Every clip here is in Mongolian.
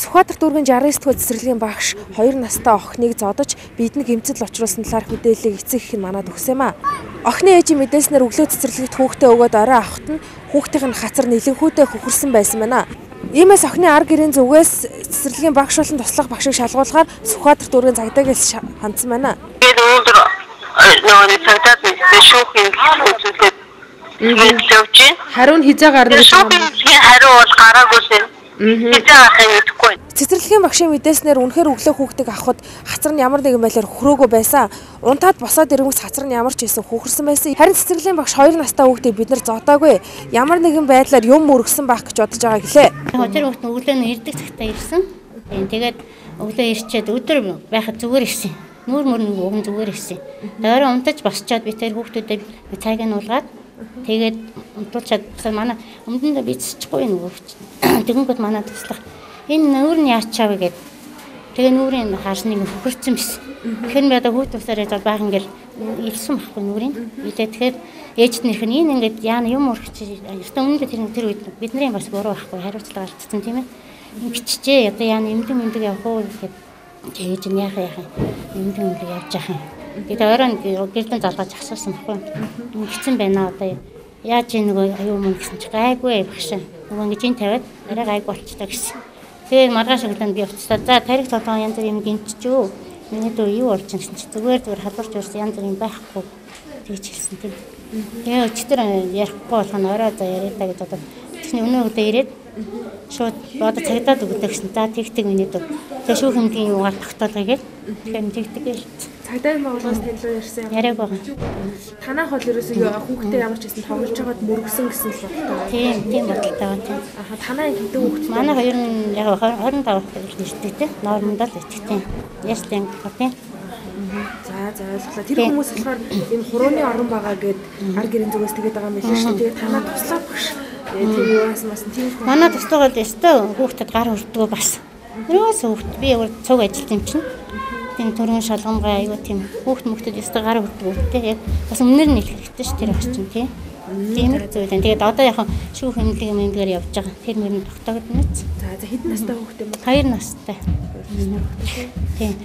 Сүхбаатар дүүргийн 69 дугаар цэцэрлэгийн багш 2 настай охиныг зодож биеднийг гэмцэл учруулсан талаарх мэдээллийг эцэг их нь манад өгсөн юм а. Охины ээжийн мэдээснээр өглөө цэцэрлэгт хүүхдээ өгөөд орой авахт нь хүүхдийн хацар нэлэнхүүтэй хөхөрсөн байсан байна. Иймээс охины ар гэрийн зүгээс цэцэрлэгийн багш болон туслах багшийг шалгуулахаар Сүхбаатар дүүргийн цагдаагаас хандсан байна. Хариу нь хизээ гарна гэж байна. Хариу бол гараагүйсэн. Цэцэрлэгийн багшийн мэдээснээр үнэхээр өглөө хүүхдийг авахд хацар нь ямар нэгэн байдлаар хөрөөгөө байсан. Унтаад босоод ирэнгүүс хацар нь ямар ч байсан хөхөрсөн байсан. Харин цэцэрлэгийн багш 2 настай хүүхдийг бид нар зодоогүй. Ямар нэгэн байдлаар юм өргөсөн байх гэж бодож байгаа гэлээ. Тэр хүүхд нь өглөө нь ирдэг цагтаа ирсэн. Тэгээд өглөө ирчээд өдөр байхад зүгээр ирсэн. Нүүр өгөн зүгээр ирсэн. Орой унтаж босчоод би тэр хүүхдүүдэд цайг нь уулгаад тэгээд унтуулчаад манай өмнөдөө би цэцчихгүй нөгөө. Тэгэнгүүт манай туслах энэ нүүр нь яачаав гэгээд тэгээ нүүрийн хаашныг хөхөрцөн биш. Тэгэхээр би одоо хүүхд тусаар яаж байх ингээл илсэн байхгүй нүүрийн. Тэгэхээр ээжт нэрх нь энэ ингээд яана юм өргөч эртөө өмнөд тэр үед бидний бас буруу байхгүй хариуцлага алдсан тийм ээ. Ингэчжээ одоо яана эмдэг явах уу гэхэд ээж нь яах эмдэг явж яах юм. Тэгээд оройн гэрдэн залгаж асуусан байхгүй. Ингэсэн байна одоо яаж нөгөө аюу мөн гэсэн чи гайгүй багш. Нөгөө ингэж ин тавиад арай гайг болчихлоо гэсэн. Тэгээд маргааш өглөөнд би уцтаа за тарих толгой янз бүр юм гинтчүү. Миний дөө юу болж гэсэн чи зүгээр халуурч урьсан янз бүр юм байхгүй гэж хэлсэн тийм. Тэгээ өчтөр ярихгүй болох нь орой за яриа та гэж одоо тэгний өнөө өдөө ирээд шууд одоо цагдаад өгдөг гэсэн. За тэгтэг миний дөө. Тэгээ шүүх хэмжээний юугаар тогтоолгоо гэж. Тэгэхээр тэгтэг гэж. Цагдаа байгууллагаас танилцуулж ярьсан юм. Яриаг байгаа. Танах бол ерөөсөө хүүхдээ ямар ч гэсэн тоглож байгаад мөргсөн гэсэн л бодлоо. Тийм бодолтой байна тийм. Аха танаа хэдэн хүүхэд? Манай хоёр нь яг 25 нэртэй тийм. Нормонд л итгэв. Ястэн тийм. За ойлголоо. Тэр хүмүүс болохоор энэ хурууны орон байгаа гэд ар гэрийн зүгээс тэгээд байгаа юм биш үү? Тэгээд танаа туслаа багш. Тийм юуаас мас тийм. Манай туслаагаад өстой хүүхдэд гар хүрдгөө бас. Юус хүүхд би цуг ажилт юм чинь. Тийм төрөн шалгамгай аюу тийм хүүхдэд өстой гар хүрдгөө тийм. Яг бас өмнөр нь хэлэх хэрэгтэй ш тэр багч чинь тийм. Тийм их зүйл. Тэгээд одоо яг шүүх хэмнэлгээр явж байгаа. Тэр мөрөнд тогтоогдно. За хэдэн настай хүүхд юм бэ? 2 настай. Тийм.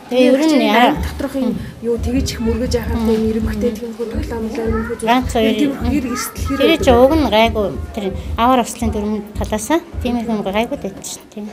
Тэгээ ер нь доторх юм юу тэгэж их мөргөж яхад тийм ирэмхтэй тиймхүү тоглоомлоо юм хөө. Гэр эрсдэл хэрэг. Тэр чинь уг нь гайгүй тэр аваар авслын дөрмөнд талаасаа тийм их юм гайгүй дайд чинь тийм.